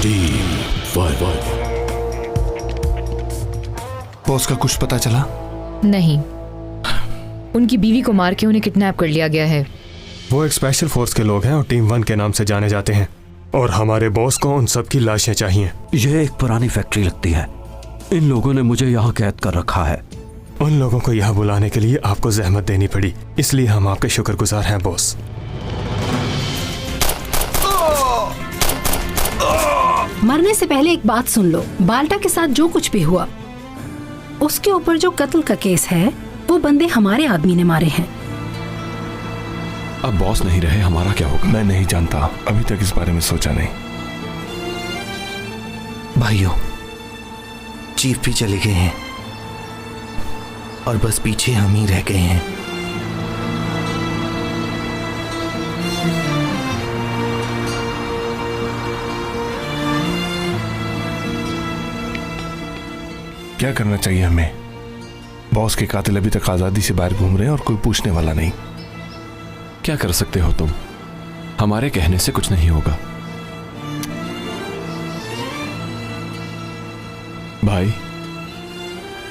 Team 1। Boss का कुछ पता चला? नहीं, उनकी बीवी को मार के उन्हें किडनैप कर लिया गया है। वो एक स्पेशल फोर्स के लोग हैं और टीम 1 के नाम से जाने जाते हैं, और हमारे बॉस को उन सब की लाशें चाहिए। यह एक पुरानी फैक्ट्री लगती है। इन लोगों ने मुझे यहाँ कैद कर रखा है। उन लोगों को यहाँ बुलाने के लिए आपको जहमत देनी पड़ी, इसलिए हम आपके शुक्रगुजार हैं बॉस। मरने से पहले एक बात सुन लो, बाल्टा के साथ जो कुछ भी हुआ, उसके ऊपर जो कत्ल का केस है, वो बंदे हमारे आदमी ने मारे हैं। अब बॉस नहीं रहे, हमारा क्या होगा? मैं नहीं जानता, अभी तक इस बारे में सोचा नहीं। भाइयों, चीफ भी चले गए हैं और बस पीछे हम ही रह गए हैं। क्या करना चाहिए हमें? बॉस के कातिल अभी तक आजादी से बाहर घूम रहे हैं और कोई पूछने वाला नहीं। क्या कर सकते हो तुम? हमारे कहने से कुछ नहीं होगा। भाई,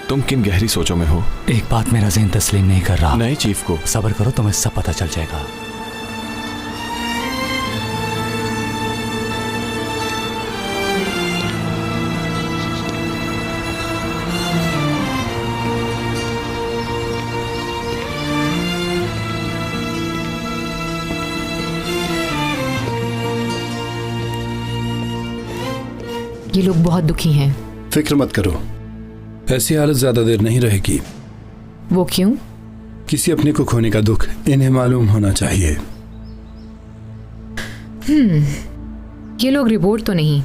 तुम किन गहरी सोचों में हो? एक बात मेरा ज़हन तस्लीम नहीं कर रहा। नए चीफ को सब्र करो, तुम्हें सब पता चल जाएगा। ये लोग बहुत दुखी हैं। फिक्र मत करो, ऐसी हालत ज्यादा देर नहीं रहेगी। वो क्यों? किसी अपने को खोने का दुख इन्हें मालूम होना चाहिए। ये लोग रिपोर्ट तो नहीं,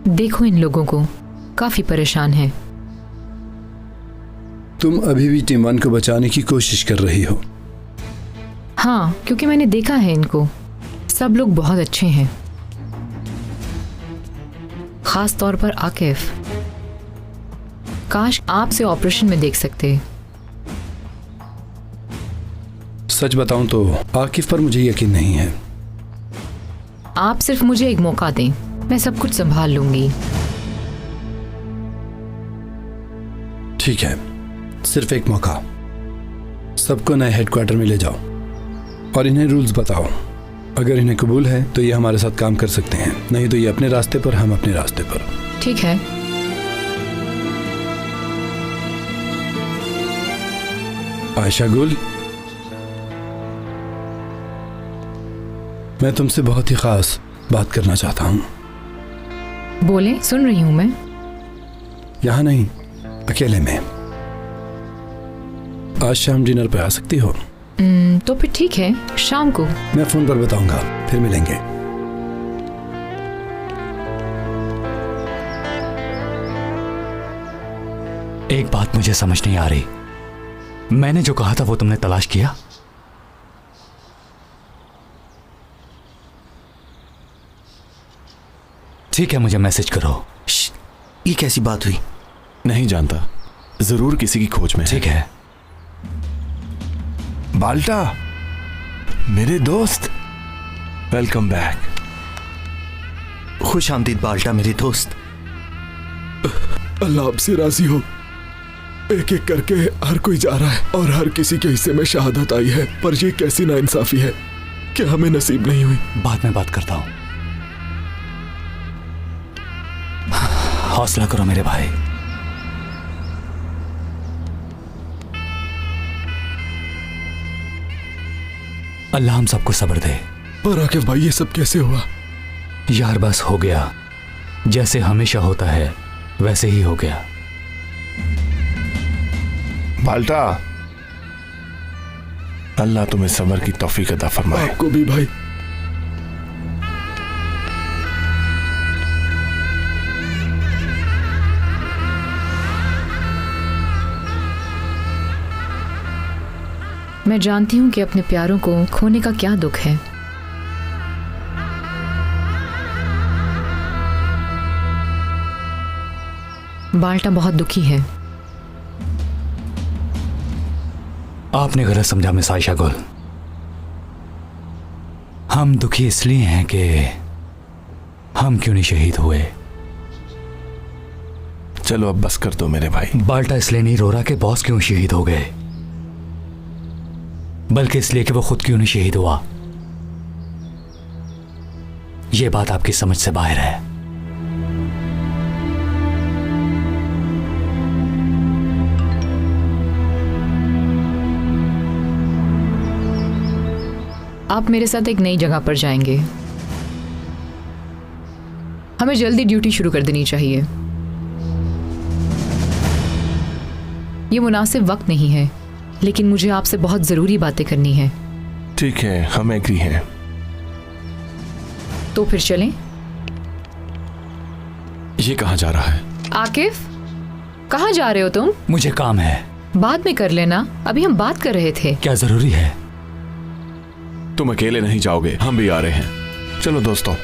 देखो इन लोगों को, काफी परेशान हैं। तुम अभी भी टीम 1 को बचाने की कोशिश कर रही हो। हाँ, क्योंकि मैंने देखा है इनको, सब लोग बहुत अच्छे हैं, खास तौर पर आकिफ। काश आपसे ऑपरेशन में देख सकते। सच बताऊं तो आकिफ पर मुझे यकीन नहीं है। आप सिर्फ मुझे एक मौका दें, मैं सब कुछ संभाल लूंगी। ठीक है, सिर्फ एक मौका। सबको नए हेडक्वार्टर में ले जाओ और इन्हें रूल्स बताओ। अगर इन्हें कबूल है तो ये हमारे साथ काम कर सकते हैं, नहीं तो ये अपने रास्ते पर, हम अपने रास्ते पर। ठीक है। आयशा गुल, मैं तुमसे बहुत ही खास बात करना चाहता हूं। बोले, सुन रही हूं मैं। यहां नहीं, अकेले में। आज शाम डिनर पे आ सकती हो? तो फिर ठीक है, शाम को। मैं फोन पर बताऊंगा, फिर मिलेंगे। एक बात मुझे समझ नहीं आ रही, मैंने जो कहा था वो तुमने तलाश किया? ठीक है, मुझे मैसेज करो। ये कैसी बात हुई? नहीं जानता, जरूर किसी की खोज में। ठीक है। बाल्टा, मेरे दोस्त, वेलकम बैक। खुश आमदीद बाल्टा, मेरे दोस्त। अल्लाह आपसे राजी हो। एक एक करके हर कोई जा रहा है और हर किसी के हिस्से में शहादत आई है, पर ये कैसी नाइंसाफी है कि हमें नसीब नहीं हुई। बाद में बात करता हूं, हौसला करो मेरे भाई। अल्लाह हम सबको सब्र दे। पर आकिफ भाई, ये सब कैसे हुआ? यार बस हो गया, जैसे हमेशा होता है वैसे ही हो गया। बाल्टा, अल्लाह तुम्हें सब्र की तौफीक अता फरमाए। आपको भी भाई। मैं जानती हूँ कि अपने प्यारों को खोने का क्या दुख है। बाल्टा बहुत दुखी है। आपने गलत समझा मिस आयशा गुल। हम दुखी इसलिए हैं कि हम क्यों नहीं शहीद हुए। चलो अब बस कर दो मेरे भाई। बाल्टा इसलिए नहीं रो रहा कि बॉस क्यों शहीद हो गए, बल्कि इसलिए कि वो खुद क्यों नहीं शहीद हुआ। यह बात आपकी समझ से बाहर है। आप मेरे साथ एक नई जगह पर जाएंगे। हमें जल्दी ड्यूटी शुरू कर देनी चाहिए। ये मुनासिब वक्त नहीं है, लेकिन मुझे आपसे बहुत जरूरी बातें करनी है। ठीक है, हम एग्री हैं। तो फिर चलें। ये कहाँ जा रहा है? आकिफ, कहाँ जा रहे हो तुम? मुझे काम है। बाद में कर लेना, अभी हम बात कर रहे थे। क्या जरूरी है? तुम अकेले नहीं जाओगे, हम भी आ रहे हैं। चलो दोस्तों।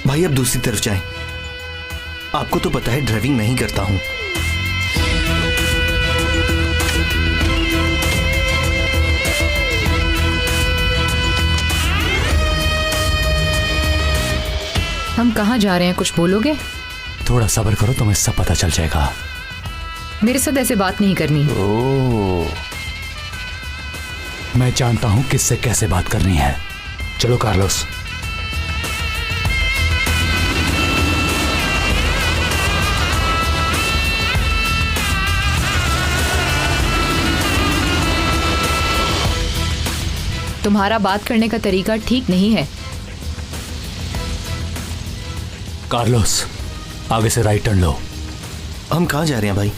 भाई अब दूसरी तरफ जाएं। आपको तो पता है ड्राइविंग मैं ही करता हूं। हम कहाँ जा रहे हैं, कुछ बोलोगे? थोड़ा सब्र करो, तुम्हें सब पता चल जाएगा। मेरे साथ ऐसे बात नहीं करनी। मैं जानता हूं किससे कैसे बात करनी है। चलो कार्लोस। तुम्हारा बात करने का तरीका ठीक नहीं है। कार्लोस, आगे से राइट टर्न लो। हम कहाँ जा रहे हैं भाई?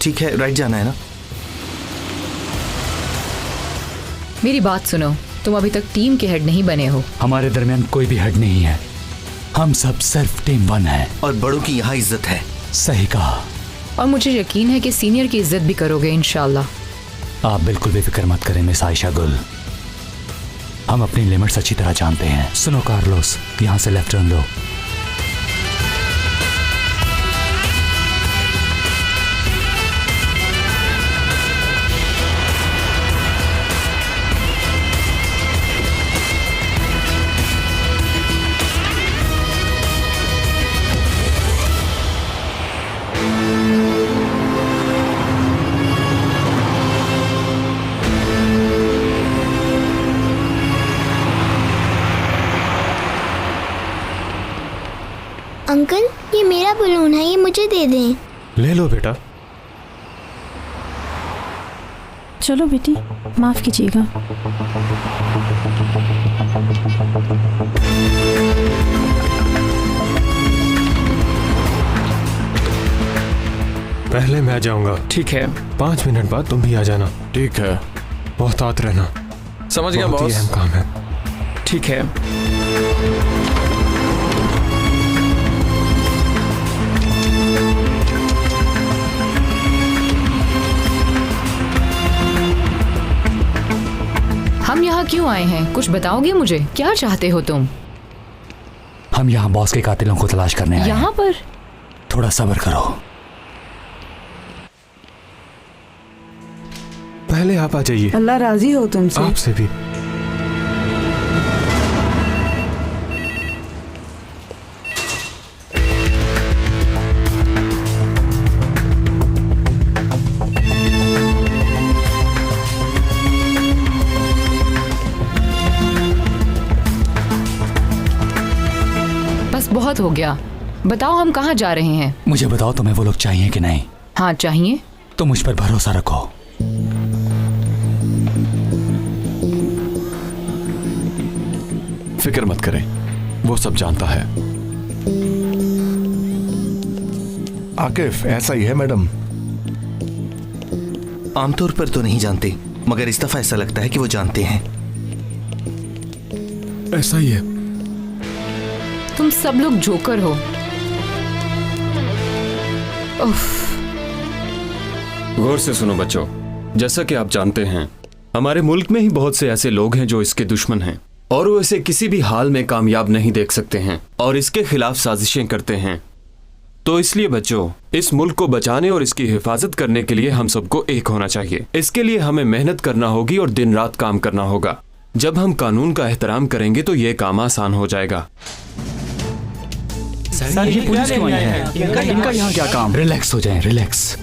ठीक है, राइट जाना है ना? मेरी बात सुनो, तुम अभी तक टीम के हेड नहीं बने हो। हमारे दरमियान कोई भी हेड नहीं है, हम सब सिर्फ टीम 1 है। और बड़ों की यहाँ इज्जत है। सही कहा। और मुझे यकीन है कि सीनियर की इज्जत भी करोगे इंशाल्लाह। आप बिल्कुल भी फिक्र मत करें मिस आयशा गुल, हम अपनी लिमिट्स अच्छी तरह जानते हैं। सुनो कार्लोस, यहाँ से लेफ्ट टर्न लो। अंकल, ये मेरा बलून है, ये मुझे दे दें। ले लो बेटा। चलो बेटी, माफ कीजिएगा। पहले मैं जाऊंगा। ठीक है। 5 मिनट बाद तुम भी आ जाना। ठीक है। मोहतात रहना। समझ गया बहुत ही बॉस। अहम काम है। ठीक है। हम यहाँ क्यों आए हैं, कुछ बताओगे मुझे? क्या चाहते हो तुम? हम यहाँ बॉस के कातिलों को तलाश करने आए हैं। यहाँ पर? थोड़ा सब्र करो। पहले आप आ जाइए। अल्लाह राजी हो तुमसे। आपसे भी। बस बहुत हो गया, बताओ हम कहाँ जा रहे हैं? मुझे बताओ तुम्हें वो लोग चाहिए कि नहीं? हाँ चाहिए। तो मुझ पर भरोसा रखो। फिक्र मत करें, वो सब जानता है। आकिफ, ऐसा ही है मैडम। आमतौर पर तो नहीं जानते, मगर इस दफा ऐसा लगता है कि वो जानते हैं। ऐसा ही है। तुम सब लोग जोकर हो। गौर से सुनो बच्चों, जैसा कि आप जानते हैं हमारे मुल्क में ही बहुत से ऐसे लोग हैं जो इसके दुश्मन हैं और वो इसे किसी भी हाल में कामयाब नहीं देख सकते हैं और इसके खिलाफ साजिशें करते हैं। तो इसलिए बच्चों, इस मुल्क को बचाने और इसकी हिफाजत करने के लिए हम सबको एक होना चाहिए। इसके लिए हमें मेहनत करना होगी और दिन रात काम करना होगा। जब हम कानून का एहतराम करेंगे तो ये काम आसान हो जाएगा। सर ये पुलिस क्यों आई है? इनका यहाँ क्या काम? रिलैक्स हो जाएं, रिलैक्स।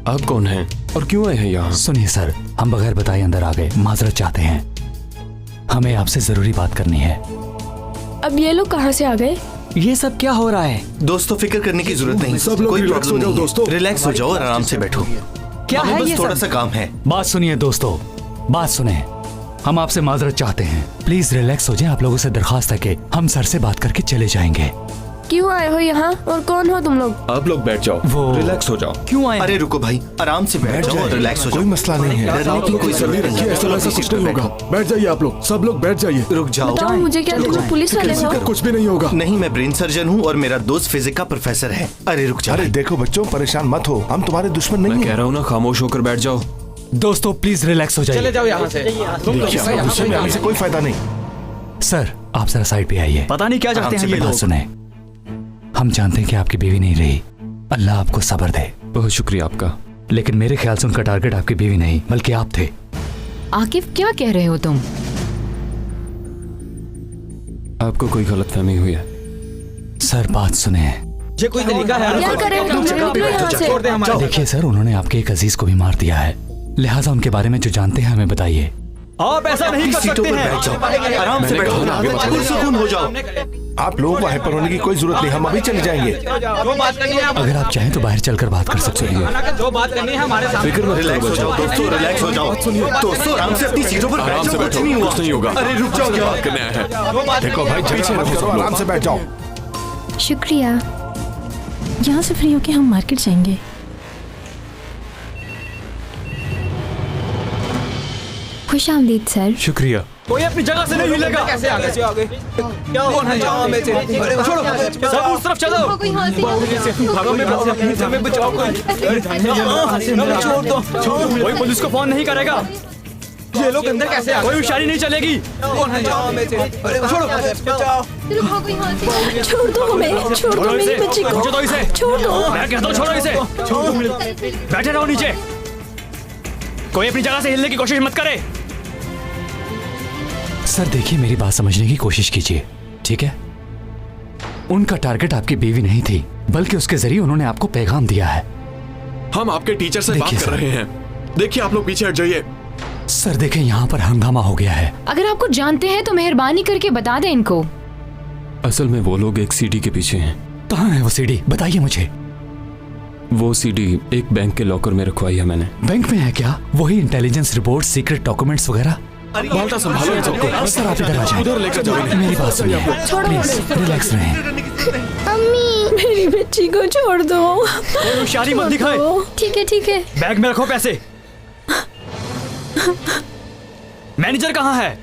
आप कौन हैं और क्यों आए हैं यहाँ? सुनिए सर, हम बगैर बताए अंदर आ गए, माजरत चाहते हैं। हमें आपसे जरूरी बात करनी है। अब ये लोग कहाँ से आ गए? ये सब क्या हो रहा है? दोस्तों फिक्र करने की जरूरत नहीं, सब लोग कोई रिलैक्स हो प्रॉब्लम जाओ नहीं दोस्तों। है। रिलैक्स हो जाओ और आराम से बैठो। क्या हमें है बस ये थोड़ा सब? सा काम है। बात सुनिए दोस्तों, बात सुने। हम आपसे माजरत चाहते हैं, प्लीज रिलैक्स हो जाएं। आप लोगों से दरखास्त है कि हम सर से बात करके चले जाएंगे। क्यों आए हो यहाँ और कौन हो तुम लोग? आप लोग बैठ जाओ, वो रिलैक्स हो जाओ। क्यों आए? अरे रुको भाई, आराम से बैठ जाओ और रिलैक्स हो जाओ। कोई मसला नहीं है। डरने की कोई जरूरत नहीं है। ऐसा वैसा कुछ नहीं होगा। बैठ जाइए आप लोग, सब लोग बैठ जाइए। रुक जाओ। बताओ मुझे, क्या तुम लोग पुलिस वाले हो? कुछ भी नहीं होगा। नहीं, मैं ब्रेन सर्जन हूँ और मेरा दोस्त फिजिक्स का प्रोफेसर है। अरे रुक जाओ। अरे देखो बच्चों, परेशान मत हो, हम तुम्हारे दुश्मन मैं नहीं कह हैं। रहा हूँ ना, खामोश होकर बैठ जाओ। दोस्तों प्लीज रिलैक्स हो जाइए। देखिए, अब गुस्से में आने से कोई फायदा नहीं। सर आप जरा साइड पे आइए। पता नहीं क्या चाहते हैं ये बात लोग। सुने, हम जानते हैं कि आपकी बीवी नहीं रही, अल्लाह आपको सब्र दे, बहुत शुक्रिया आपका। लेकिन मेरे ख्याल से उनका टारगेट आपकी बीवी नहीं बल्कि आप थे। आकिफ क्या कह रहे हो तुम? आपको कोई गलतफहमी हुई है? सर बात सुने। ये कोई तरीका है? क्या कर रहे हो तुम लोग? निकलो यहाँ से। देखिए सर, उन्होंने आपके एक अजीज को भी मार दिया है, लिहाजा उनके बारे में जो जानते हैं हमें बताइए। आप ऐसा नहीं कर सीटों सकते पर बैठ हैं। जाओ, आराम से मैंने बैठो, कहा ना, आगे बताओ। पुरसुकून हो जाओ। आप लोगों को हाइपर होने की कोई जरूरत नहीं, हम अभी चले जाएंगे। जो बात करनी है अगर आप चाहें तो बाहर चलकर बात कर सकते हैं। जो बात करनी है हमारे सामने। फिक्र मत करो रिलैक्स हो जाओ बच्चों। दोस्तों, रिलैक्स हो जाओ। दोस्तों आराम से अपनी सीटों पर बैठ आराम से जाओ, कुछ बैठो, नहीं हुआ। कुछ नहीं होगा। अरे रुक जाओ क्या यार। बात करने आए हैं? देखो भाई, पीछे रखो, सब आराम से बैठ जाओ। शुक्रिया। यहाँ से फ्री होके हम मार्केट जाएंगे। खुश आमदीद सर। शुक्रिया। कोई अपनी जगह से नहीं हिलेगा। कैसे आगे? क्या होना है जहाँ में से? छोड़ो, सब उस तरफ चलो। हमें बचाओ, कोई छोड़ दो। कोई पुलिस को फोन नहीं करेगा। ये लोग अंदर कैसे आ गए? कोई होशियारी नहीं चलेगी। कौन है जहाँ में से? छोड़ो, बचाओ। छोड़ दो हमें, छोड़ दो मेरी बच्ची को। मुझे दो इसे। छोड़ दो। मैं कहता हूँ छोड़ो इसे। बैठे रहो नीचे। कोई अपनी जगह से हिलने की कोशिश मत करे। सर देखिए, मेरी बात समझने की कोशिश कीजिए, ठीक है? उनका टारगेट आपकी बीवी नहीं थी, बल्कि उसके जरिए उन्होंने आपको पैगाम दिया है। हम आपके टीचर से बात देखिए कर सर। रहे हैं। देखिए आप लोग पीछे हट जाइए। सर देखें, यहाँ पर हंगामा हो गया है। अगर आपको जानते हैं तो मेहरबानी करके बता दें इनको। असल में वो लोग एक सीडी के पीछे हैं। कहाँ है वो सीडी? बताइए मुझे। वो सीडी एक बैंक के लॉकर में रखवाई है मैंने। बैंक में है क्या? वही इंटेलिजेंस रिपोर्ट, सीक्रेट डॉक्यूमेंट्स वगैरह? बाल्टा संभालो इन सबको। सर आप इधर आ जाएं। उधर लेकर जाओ इन्हें। मेरी बात सुनिए, प्लीज रिलैक्स रहें। अम्मी। मेरी बच्ची को छोड़ दो। कोई होशियारी मत दिखाए। ठीक है, ठीक है। बैग में रखो पैसे। मैनेजर कहाँ है?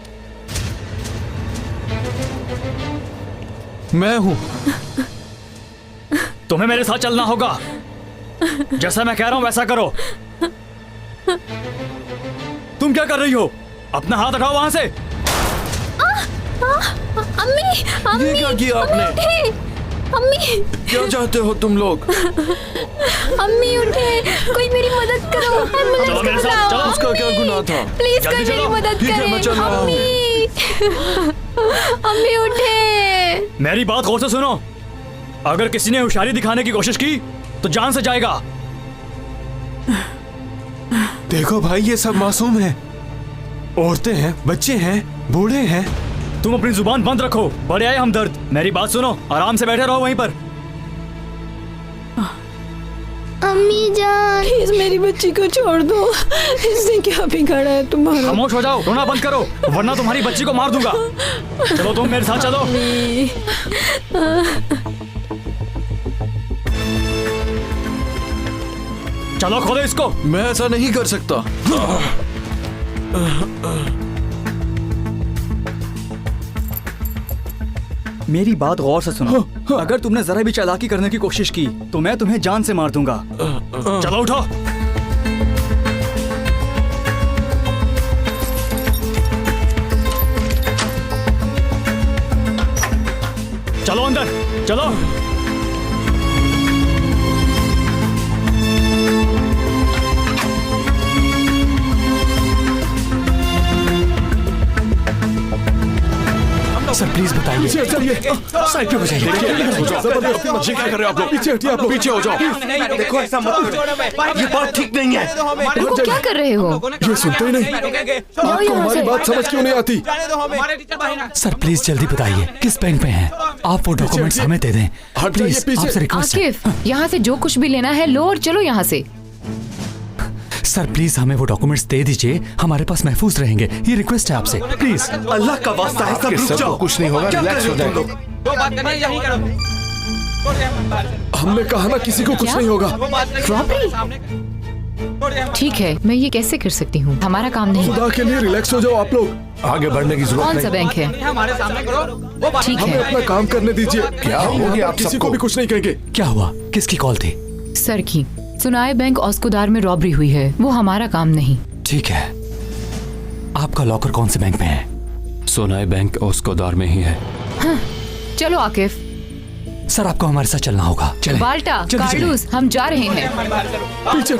मैं हूँ। तुम्हें मेरे साथ चलना होगा। जैसा मैं कह रहा हूं वैसा करो। तुम क्या कर रही हो? अपना हाथ हटाओ वहां से। अम्मी, अम्मी, ये क्या किया आपने? उठे। अम्मी, क्या चाहते हो तुम लोग? अम्मी उठे, कोई मेरी मदद करो। एम्बुलेंस चलो मेरे को साथ, बुलाओ। चलो। उसका क्या गुनाह था? प्लीज जल्दी कोई मेरी चलो। मदद ठीक है, करे। मैं चल रहा हूं। अम्मी, अम्मी उठे। मेरी बात गौर से सुनो। अगर किसी ने होशियारी दिखाने की कोशिश की तो जान से जाएगा। देखो भाई, ये सब मासूम हैं, औरतें हैं, बच्चे हैं, बूढ़े हैं। तुम अपनी जुबान बंद रखो, बड़े आए हमदर्द। मेरी बात सुनो, आराम से बैठे रहो वहीं पर। अम्मी जान। प्लीज मेरी बच्ची को छोड़ दो। इसने क्या बिगाड़ा है तुम्हारा? खामोश हो जाओ, रोना बंद करो, वरना तुम्हारी बच्ची को मार दूंगा। चलो तुम मेरे साथ चलो। चलो खोलो इसको। मैं ऐसा नहीं कर सकता। मेरी बात गौर से सुनो। अगर तुमने जरा भी चालाकी करने की कोशिश की तो मैं तुम्हें जान से मार दूंगा। चलो उठो। चलो अंदर चलो। सर प्लीज बताइए। पीछे चलिए, साइड पे हो जाइए। जबरदस्ती क्या कर रहे हो आप लोग? पीछे हटिए आप लोग। पीछे हो जाओ। देखो ऐसा मत करो, ये बात ठीक नहीं है। रुको, क्या कर रहे हो? ये सुनते ही नहीं। आपको हमारी बात समझ क्यों नहीं आती? सर प्लीज जल्दी बताइए किस बैंक में हैं? आप वो डॉक्यूमेंट्स हमें दे दें प्लीज, आपसे रिक्वेस्ट है। आकिफ, यहाँ से जो कुछ भी लेना है लो और चलो यहाँ से। सर प्लीज हमें वो डॉक्यूमेंट्स दे दीजिए, हमारे पास महफूज रहेंगे, ये रिक्वेस्ट है आपसे प्लीज। अल्लाह का वास्ता है, सब रुक जाओ। कुछ नहीं होगा, रिलैक्स हो जाओ। हमने कहा ना किसी को कुछ नहीं होगा। ठीक है, मैं ये कैसे कर सकती हूँ? हमारा काम नहीं। खुदा के लिए रिलैक्स हो जाओ आप लोग। आगे बढ़ने की जरूरत कौन नहीं। सा बैंक है? ठीक हमें है अपना काम करने दीजिए। क्या हो गया आप किसी सबको? को भी कुछ नहीं कहेंगे। क्या हुआ? किसकी कॉल थी? सर की। सुनाए बैंक ऑस्कोदार में रॉबरी हुई है, वो हमारा काम नहीं। ठीक है, आपका लॉकर कौन से बैंक में है? सोनाई बैंक ओस्कोदार में ही है। हाँ, चलो आकिफ। सर आपको हमारे साथ चलना होगा। चलें। बाल्टा, जल्दी चलें। कार्लूस, हम जा रहे हैं। पीछे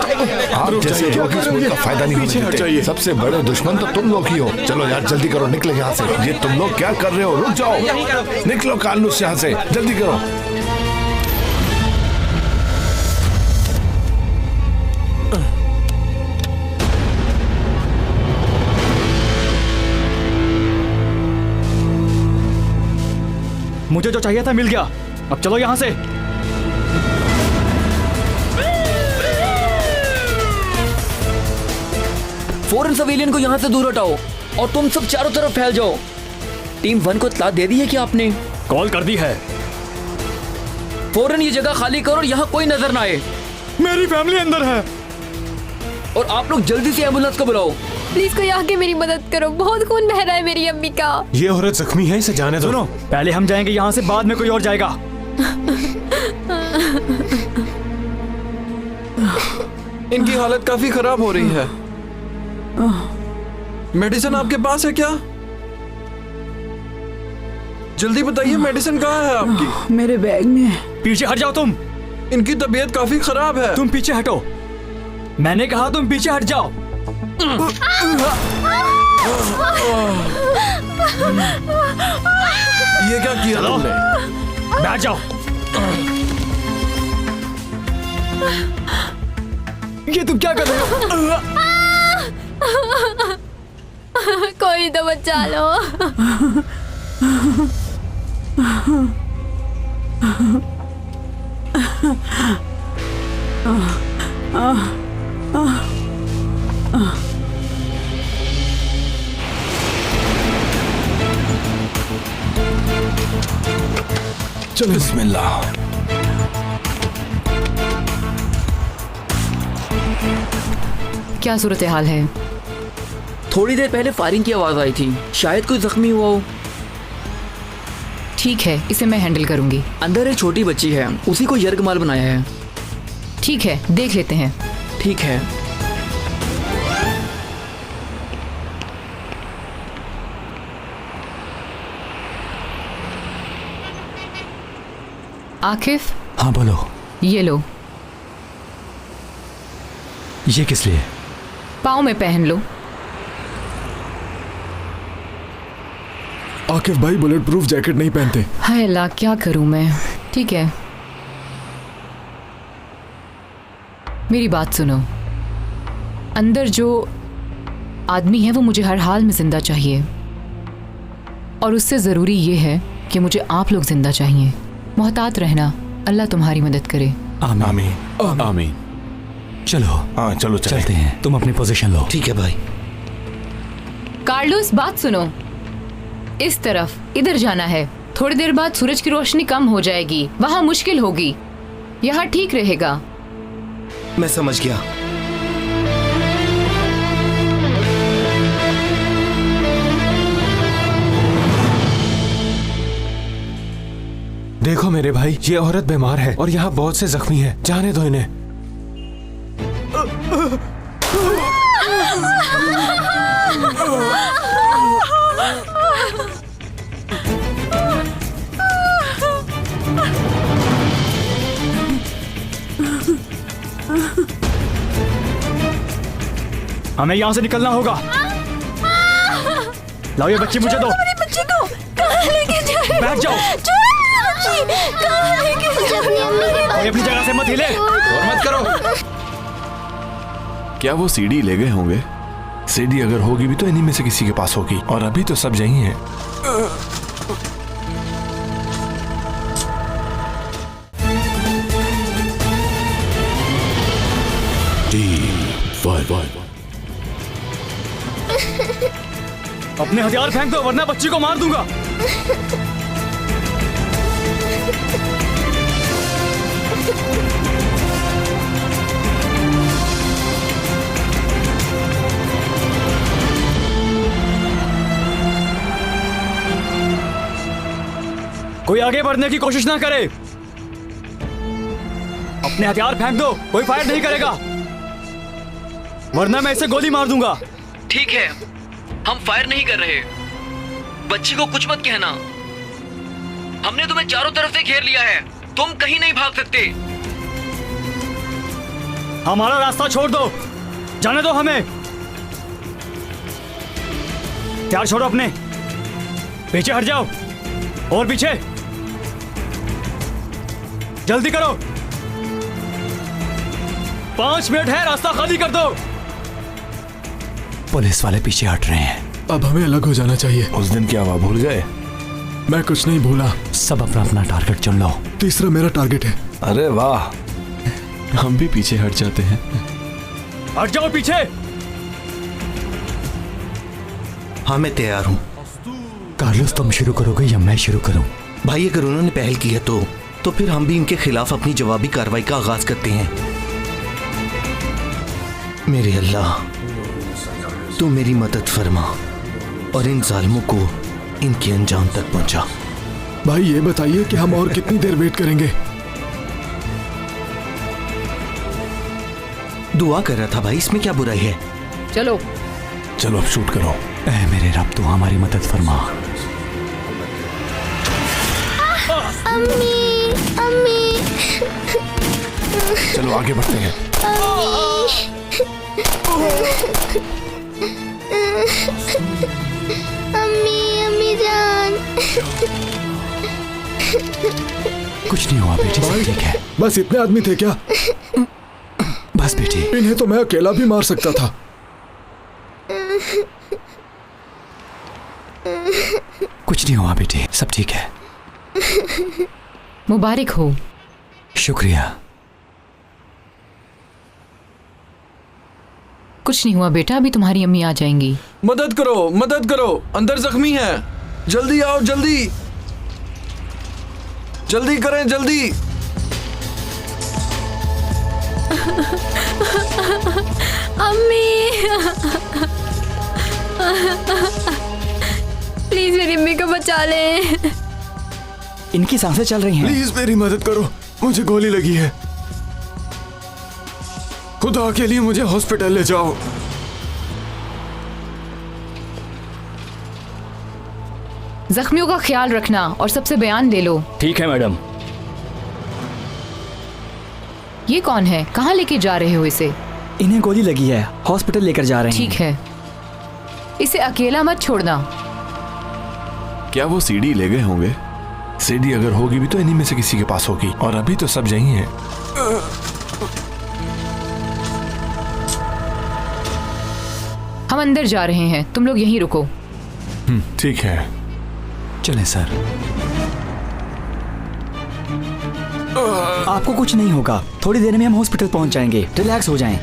आप जैसे लोग इस मुल्क का फायदा नहीं पीछे हट होने जाइए। देते। सबसे बड़े दुश्मन तो तुम लोग ही हो। चलो यार जल्दी करो, निकले यहाँ से। ये तुम लोग क्या कर रहे हो? रुक जाओ, निकलो कार्लूस यहाँ से, जल्दी करो। मुझे जो चाहिए था मिल गया, अब चलो यहाँ से। फौरन सिविलियन को यहाँ से दूर हटाओ और तुम सब चारों तरफ फैल जाओ। टीम 1 को इत्तला दे दी है कि आपने? कॉल कर दी है। फौरन ये जगह खाली करो और यहाँ कोई नजर ना आए। मेरी फैमिली अंदर है। और आप लोग जल्दी से एम्बुलेंस को बुलाओ। प्लीज कोई आके मेरी मदद करो, बहुत खून बह रहा है मेरी अम्मी का। ये औरत जख्मी है, इसे जाने दो। सुनो, पहले हम जाएंगे यहाँ से, बाद में कोई और जाएगा। इनकी हालत काफी खराब हो रही है। मेडिसिन आपके पास है क्या? जल्दी बताइए, मेडिसिन कहाँ है आपकी? मेरे बैग में है। पीछे हट जाओ तुम। इनकी तबीयत काफी खराब है। तुम पीछे हटो, मैंने कहा तुम पीछे हट जाओ। ये क्या किया तुमने? बैठ जाओ। ये तुम क्या कर रहे हो? कोई तो बचा लो। चलो बिस्मिल्लाह। क्या सूरत हाल है? थोड़ी देर पहले फायरिंग की आवाज आई थी, शायद कोई जख्मी हुआ हो। ठीक है, इसे मैं हैंडल करूंगी। अंदर एक छोटी बच्ची है, उसी को यरगमाल बनाया है। ठीक है, देख लेते हैं। ठीक है। आकिफ, हाँ बोलो। ये लो, ये किस लिए? पाँव में पहन लो। आकिफ भाई बुलेट प्रूफ जैकेट नहीं पहनते। हाय अल्लाह, क्या करूं मैं? ठीक है, मेरी बात सुनो। अंदर जो आदमी है वो मुझे हर हाल में जिंदा चाहिए, और उससे ज़रूरी ये है कि मुझे आप लोग जिंदा चाहिए। मोहतात रहना, अल्लाह तुम्हारी मदद करे। आमीन आमीन। चलो। हाँ चलो चलते हैं, तुम अपनी पोजीशन लो। ठीक है भाई। कार्लोस, बात सुनो। इस तरफ, इधर जाना है। थोड़ी देर बाद सूरज की रोशनी कम हो जाएगी, वहाँ मुश्किल होगी, यहाँ ठीक रहेगा। मैं समझ गया। देखो मेरे भाई, ये औरत बीमार है और यहाँ बहुत से जख्मी हैं। जाने दो इन्हें। हमें यहाँ से निकलना होगा। लाओ ये बच्ची मुझे दो। बच्ची को कहाँ लेके हट जाओ। कोई अपनी जगह से मत हिले और मत करो। क्या वो सीडी ले गए होंगे? सीडी अगर होगी भी तो इन्हीं में से किसी के पास होगी, और अभी तो सब यही हैं। अपने हथियार फेंक दो वरना बच्ची को मार दूंगा। कोई आगे बढ़ने की कोशिश ना करे। अपने हथियार फेंक दो, कोई फायर नहीं करेगा वरना मैं इसे गोली मार दूंगा। ठीक है, हम फायर नहीं कर रहे। बच्ची को कुछ मत कहना। हमने तुम्हें चारों तरफ से घेर लिया है, तुम कहीं नहीं भाग सकते। हमारा रास्ता छोड़ दो, जाने दो हमें। हथियार छोड़ो अपने, पीछे हट जाओ और पीछे। जल्दी करो, 5 मिनट है, रास्ता खाली कर दो। पुलिस वाले पीछे हट रहे हैं। अब हमें अलग हो जाना चाहिए। उस दिन क्या हुआ, भूल गए? मैं कुछ नहीं भूला। सब अपना अपना टारगेट चुन लो। तीसरा मेरा टारगेट है। अरे वाह, हम भी पीछे हट जाते हैं। हट जाओ पीछे। हाँ मैं तैयार हूँ। कार्लोस, तुम शुरू करोगे या मैं शुरू करूं? भाई अगर उन्होंने पहल की है तो फिर हम भी इनके खिलाफ अपनी जवाबी कार्रवाई का आगाज करते हैं। मेरे अल्लाह, तू मेरी मदद फरमा और इन जालिमों को इनके अंजाम तक पहुंचा। भाई ये बताइए कि हम और कितनी देर वेट करेंगे? दुआ कर रहा था भाई, इसमें क्या बुराई है? चलो चलो अब शूट करो। ऐ मेरे रब, तू हमारी मदद फरमा। अम्मी अम्मी चलो आगे बढ़ते हैं। अम्मी अम्मी जान। कुछ नहीं हुआ बेटी, सब ठीक है। बस इतने आदमी थे क्या? बस बेटी, इन्हें तो मैं अकेला भी मार सकता था। कुछ नहीं हुआ बेटी, सब ठीक है। मुबारक हो। शुक्रिया। कुछ नहीं हुआ बेटा, अभी तुम्हारी अम्मी आ जाएंगी। मदद करो, मदद करो, अंदर जख्मी है। जल्दी आओ, जल्दी जल्दी करें, जल्दी। अम्मी प्लीज मेरी अम्मी को बचा ले। इनकी सांसें चल रही हैं। प्लीज मेरी मदद करो, मुझे गोली लगी है। खुदा के लिए मुझे हॉस्पिटल ले जाओ। जख्मियों का ख्याल रखना और सबसे बयान ले लो। ठीक है मैडम। ये कौन है? कहाँ लेके जा रहे हो इसे? इन्हें गोली लगी है, हॉस्पिटल लेकर जा रहे हैं। ठीक है, इसे अकेला मत छोड़ना। क्या वो सीडी ले गए होंगे? सीडी अगर होगी भी तो इन्हीं में से किसी के पास होगी, और अभी तो सब यही हैं। हम अंदर जा रहे हैं, तुम लोग यहीं रुको। ठीक है, चलें सर। आपको कुछ नहीं होगा, थोड़ी देर में हम हॉस्पिटल पहुंच जाएंगे, रिलैक्स हो जाएं।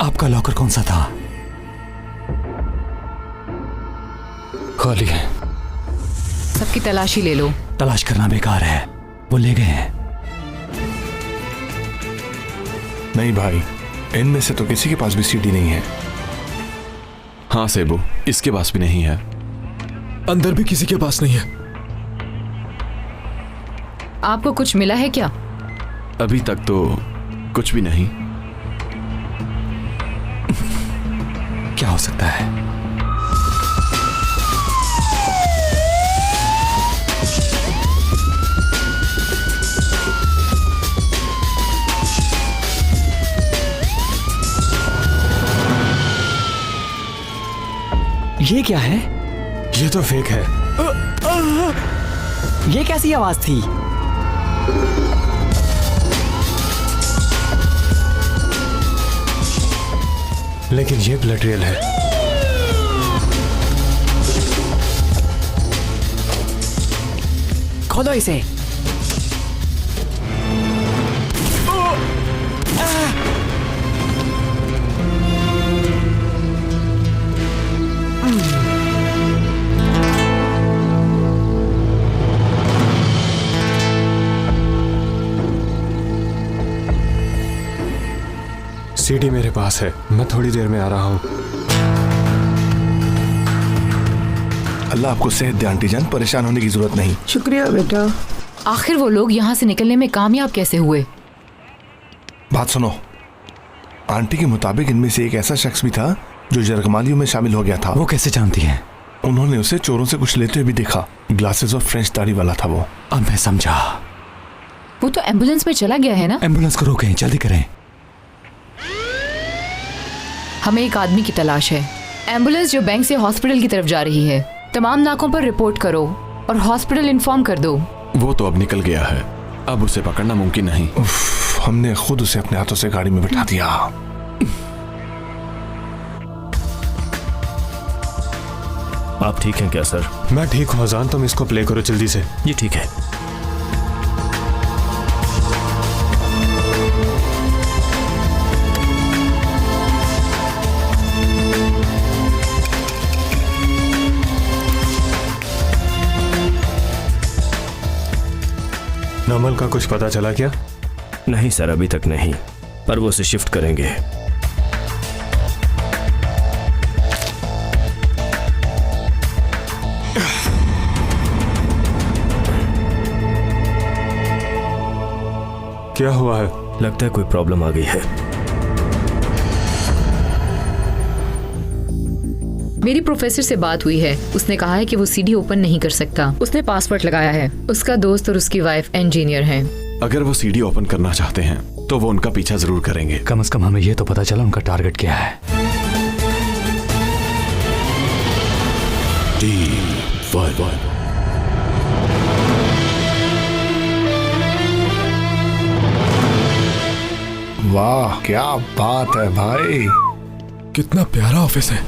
आपका लॉकर कौन सा था? खाली है। सबकी तलाशी ले लो। तलाश करना बेकार है, वो ले गए हैं। नहीं भाई, इनमें से तो किसी के पास भी सीडी नहीं है। हाँ सेबू, इसके पास भी नहीं है। अंदर भी किसी के पास नहीं है। आपको कुछ मिला है क्या? अभी तक तो कुछ भी नहीं। क्या हो सकता है? ये क्या है? ये तो फेक है। ये कैसी आवाज थी? लेकिन ये ब्लड रियल है। खोलो इसे। सीडी मेरे पास है, मैं थोड़ी देर में आ रहा हूँ। अल्लाह आपको सेहत दे आंटी जान, परेशान होने की जरूरत नहीं। शुक्रिया बेटा। आखिर वो लोग यहाँ से निकलने में कामयाब कैसे हुए? बात सुनो, आंटी के मुताबिक इनमें से एक ऐसा शख्स भी था जो जरगमालियों में शामिल हो गया था। वो कैसे जानती हैं? उन्होंने उसे चोरों से कुछ लेते हुए भी देखा। ग्लासेस और फ्रेंच दाढ़ी वाला था वो। अब मैं समझा। वो तो एम्बुलेंस में चला गया है ना? एम्बुलेंस को रोकें, जल्दी करें। हमें एक आदमी की तलाश है। एम्बुलेंस जो बैंक से हॉस्पिटल की तरफ जा रही है। तमाम नाकों पर रिपोर्ट करो और हॉस्पिटल इन्फॉर्म कर दो। वो तो अब निकल गया है, अब उसे पकड़ना मुमकिन नहीं। हमने खुद उसे अपने हाथों से गाड़ी में बिठा दिया। आप ठीक हैं क्या सर? मैं ठीक हूँ अजान, तुम इसको प्ले करो जल्दी से। जी ठीक है। नमल का कुछ पता चला क्या? नहीं सर, अभी तक नहीं, पर वो उसे शिफ्ट करेंगे। क्या हुआ है? लगता है कोई प्रॉब्लम आ गई है। मेरी प्रोफेसर से बात हुई है, उसने कहा है कि वो सीडी ओपन नहीं कर सकता। उसने पासवर्ड लगाया है। उसका दोस्त और उसकी वाइफ इंजीनियर हैं। अगर वो सीडी ओपन करना चाहते हैं तो वो उनका पीछा जरूर करेंगे। कम से कम हमें ये तो पता चला उनका टारगेट क्या है। वाह क्या बात है भाई, कितना प्यारा ऑफिस है।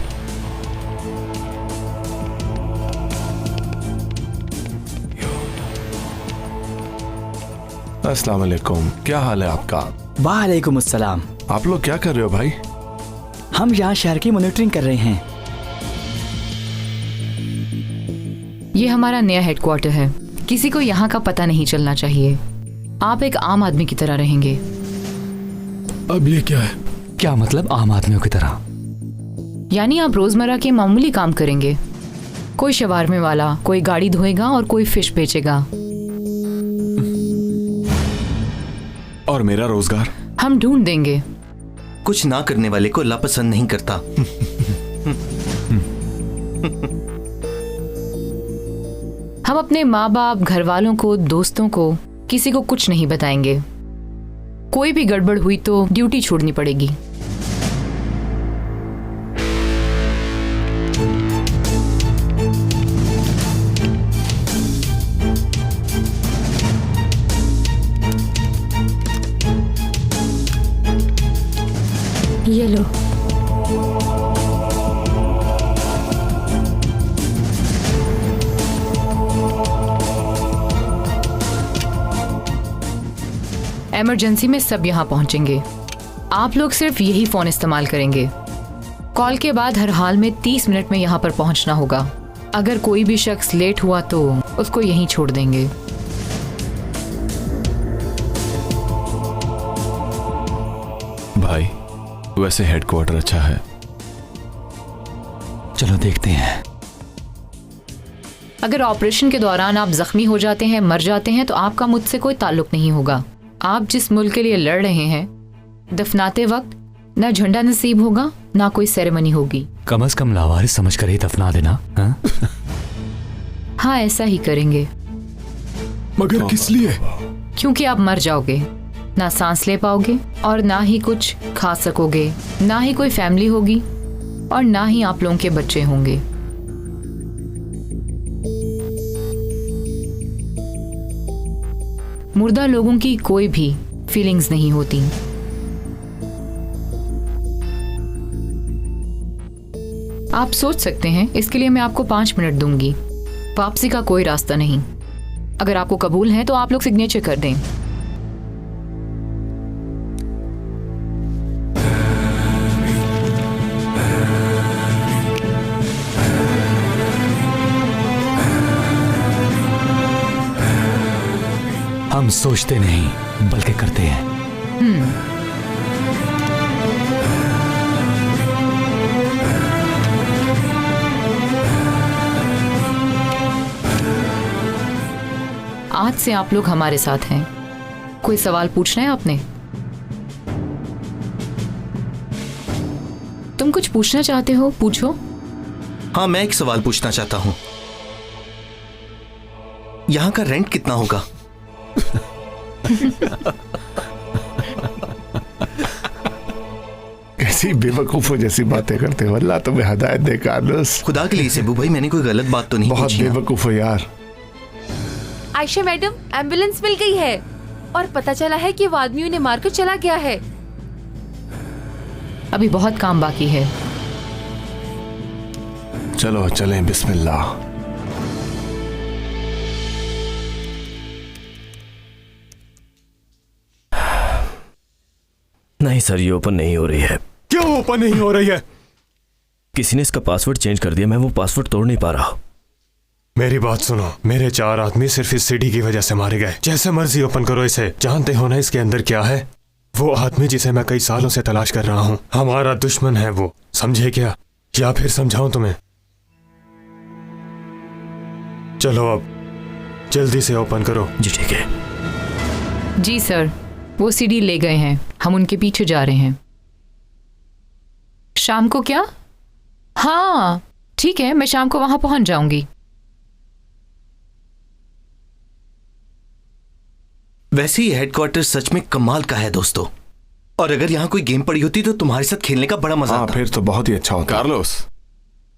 अस्सलाम वालेकुम, क्या हाल है आपका? वालेकुम अस्सलाम। आप लोग क्या कर रहे हो भाई? हम यहाँ शहर की मॉनिटरिंग कर रहे हैं। ये हमारा नया हेडक्वार्टर है। किसी को यहाँ का पता नहीं चलना चाहिए। आप एक आम आदमी की तरह रहेंगे। अब ये क्या है? क्या मतलब आम आदमियों की तरह? यानी आप रोजमर्रा के मामूली काम करेंगे। कोई शवारमे वाला, कोई गाड़ी धोएगा और कोई फिश बेचेगा। और मेरा रोजगार हम ढूंढ देंगे। कुछ ना करने वाले को अल्लाह पसंद नहीं करता। हम अपने माँ बाप, घर वालों को, दोस्तों को, किसी को कुछ नहीं बताएंगे। कोई भी गड़बड़ हुई तो ड्यूटी छोड़नी पड़ेगी। ये लो। इमरजेंसी में सब यहाँ पहुंचेंगे। आप लोग सिर्फ यही फोन इस्तेमाल करेंगे। कॉल के बाद हर हाल में 30 मिनट में यहाँ पर पहुंचना होगा। अगर कोई भी शख्स लेट हुआ तो उसको यहीं छोड़ देंगे। भाई वैसे हेडक्वार्टर अच्छा है। चलो देखते हैं। अगर ऑपरेशन के दौरान आप जख्मी हो जाते हैं, मर जाते हैं, तो आपका मुझसे कोई ताल्लुक नहीं होगा। आप जिस मुल्क के लिए लड़ रहे हैं, दफनाते वक्त ना झंडा नसीब होगा, ना कोई सेरेमनी होगी। कम से कम लावारिस समझ कर ही दफना देना। हाँ, ऐसा ही करेंगे। मगर किस लिए? क्योंकि आप मर जाओगे, ना सांस ले पाओगे और ना ही कुछ खा सकोगे, ना ही कोई फैमिली होगी और ना ही आप लोगों के बच्चे होंगे। मुर्दा लोगों की कोई भी फीलिंग्स नहीं होती। आप सोच सकते हैं, इसके लिए मैं आपको 5 मिनट दूंगी। वापसी का कोई रास्ता नहीं। अगर आपको कबूल है तो आप लोग सिग्नेचर कर दें। हम सोचते नहीं बल्कि करते हैं। आज से आप लोग हमारे साथ हैं। कोई सवाल पूछना है आपने? तुम कुछ पूछना चाहते हो? पूछो। हाँ, मैं एक सवाल पूछना चाहता हूँ। यहाँ का रेंट कितना होगा? कैसी बेवकूफों जैसी बातें करते हो। अल्लाह तुम्हें हिदायत दे कार्लोस। खुदा के लिए सेबू भाई, मैंने कोई गलत बात तो नहीं बहुत पूछी ना? बेवकूफ हो यार। आयशा मैडम, एम्बुलेंस मिल गई है और पता चला है कि वो आदमी उन्हें मारकर चला गया है। अभी बहुत काम बाकी है। चलो चलें, बिस्मिल्लाह। नहीं सर, ये ओपन नहीं हो रही है। क्यों ओपन नहीं हो रही है? किसी ने इसका पासवर्ड चेंज कर दिया। मैं वो पासवर्ड तोड़ नहीं पा रहा। मेरी बात सुनो, मेरे 4 आदमी सिर्फ इस सीडी की वजह से मारे गए। जैसे मर्जी ओपन करो इसे। जानते हो ना इसके अंदर क्या है? वो आदमी जिसे मैं कई सालों से तलाश कर रहा हूँ, हमारा दुश्मन है वो। समझे क्या? या फिर समझाऊं तुम्हें? चलो अब जल्दी से ओपन करो। जी ठीक है। जी सर, वो सीडी ले गए हैं। हम उनके पीछे जा रहे हैं। शाम को क्या? हाँ ठीक है, मैं शाम को वहां पहुंच जाऊंगी। वैसे ही हेडक्वार्टर सच में कमाल का है दोस्तों। और अगर यहाँ कोई गेम पड़ी होती तो तुम्हारे साथ खेलने का बड़ा मजा आता। फिर तो बहुत ही अच्छा होता। कार्लोस,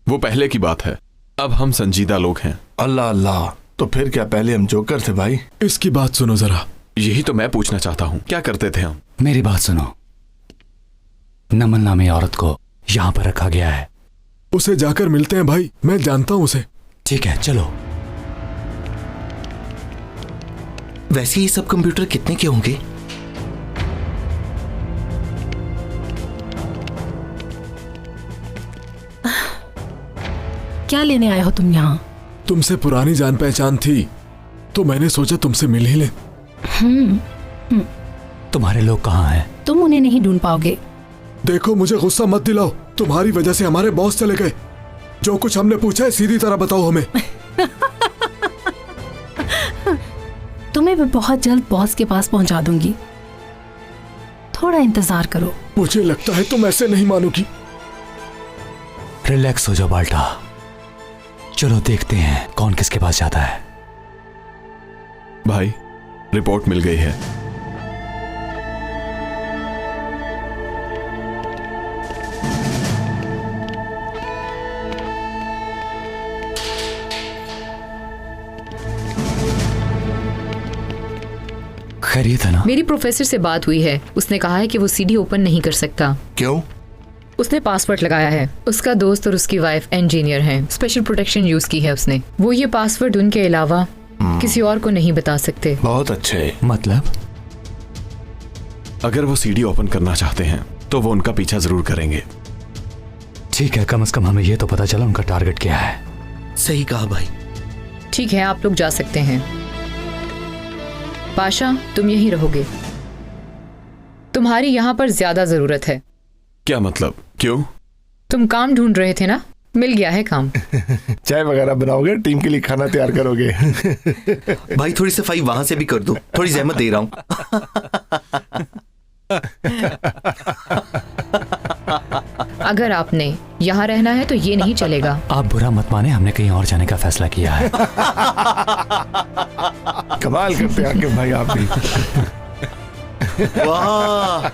वो पहले की बात है। अब हम संजीदा लोग हैं। अल्लाह अल्लाह, तो फिर क्या पहले हम जोकर थे भाई? इसकी बात सुनो जरा। यही तो मैं पूछना चाहता हूँ, क्या करते थे हम? मेरी बात सुनो, नमन नामी औरत को यहाँ पर रखा गया है। उसे जाकर मिलते हैं भाई, मैं जानता हूँ उसे। ठीक है चलो। वैसे ये सब कंप्यूटर कितने के होंगे? क्या लेने आए हो तुम यहाँ? तुमसे पुरानी जान पहचान थी तो मैंने सोचा तुमसे मिल ही ले। तुम्हारे लोग कहाँ हैं? तुम उन्हें नहीं ढूंढ पाओगे। देखो मुझे गुस्सा मत दिलाओ, तुम्हारी वजह से हमारे बॉस चले गए। जो कुछ हमने पूछा है सीधी तरह बताओ हमें। तुम्हें मैं बहुत जल्द बॉस के पास पहुंचा दूंगी, थोड़ा इंतजार करो। मुझे लगता है तुम ऐसे नहीं मानोगी। रिलैक्स हो जाओ बाल्टा, चलो देखते हैं कौन किसके पास जाता है। भाई, रिपोर्ट मिल गई है। खैरियत है ना? मेरी प्रोफेसर से बात हुई है। उसने कहा है कि वो सीडी ओपन नहीं कर सकता। क्यों? उसने पासवर्ड लगाया है। उसका दोस्त और उसकी वाइफ इंजीनियर हैं। स्पेशल प्रोटेक्शन यूज की है उसने। वो ये पासवर्ड उनके अलावा किसी और को नहीं बता सकते। बहुत अच्छे। मतलब? अगर वो सीडी ओपन करना चाहते हैं तो वो उनका पीछा जरूर करेंगे। ठीक है, कम से कम हमें ये तो पता चला उनका टारगेट क्या है। सही कहा भाई। ठीक है, आप लोग जा सकते हैं। पाशा, तुम यहीं रहोगे। तुम्हारी यहाँ पर ज्यादा जरूरत है। क्या मतलब? क्यों? तुम काम ढूंढ रहे थे ना, मिल गया है काम। चाय वगैरह बनाओगे? टीम के लिए खाना तैयार करोगे? भाई थोड़ी सफाई वहां से भी कर दो, थोड़ी जहमत दे रहा हूं। अगर आपने यहाँ रहना है तो ये नहीं चलेगा। आप बुरा मत माने, हमने कहीं और जाने का फैसला किया है। कमाल करते हैं आके भाई आप भी। वाह,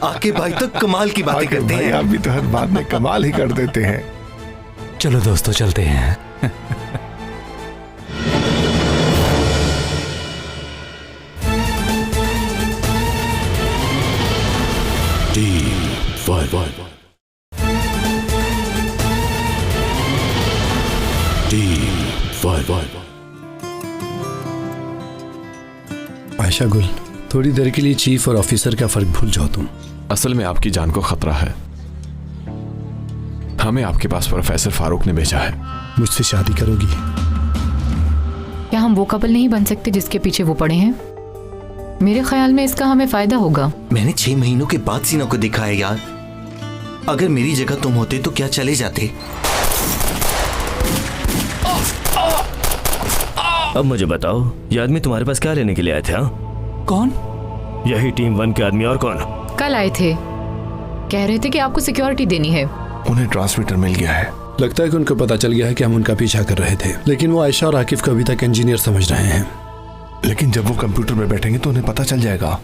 आके भाई तो कमाल की बातें करते हैं। आप भी तो हर बात में कमाल ही कर देते हैं। चलो दोस्तों चलते हैं। अच्छा गुल, थोड़ी देर के लिए चीफ और ऑफिसर का फर्क भूल जाओ तुम। असल में आपकी जान को खतरा है। हमें आपके पास प्रोफेसर फारूक ने भेजा है। मुझसे शादी करोगी? क्या हम वो कपल नहीं बन सकते जिसके पीछे वो पड़े हैं? मेरे ख्याल में इसका हमें फायदा होगा। मैंने 6 महीनों के बाद सीना को देखा है यार। अगर मेरी जगह तुम होते तो क्या चले जाते? अब मुझे बताओ, ये आदमी तुम्हारे पास क्या लेने के लिए आए थे? कौन? यही टीम 1 के आदमी। और कौन? कल आए थे, कह रहे थे कि आपको सिक्योरिटी देनी है। उन्हें ट्रांसमीटर मिल गया है। लगता है कि उनको पता चल गया है कि हम उनका पीछा कर रहे थे, लेकिन वो आयशा और आकिफ को अभी तक इंजीनियर समझ रहे हैं। लेकिन जब वो कंप्यूटर में बैठेंगे तो उन्हें पता चल जाएगा।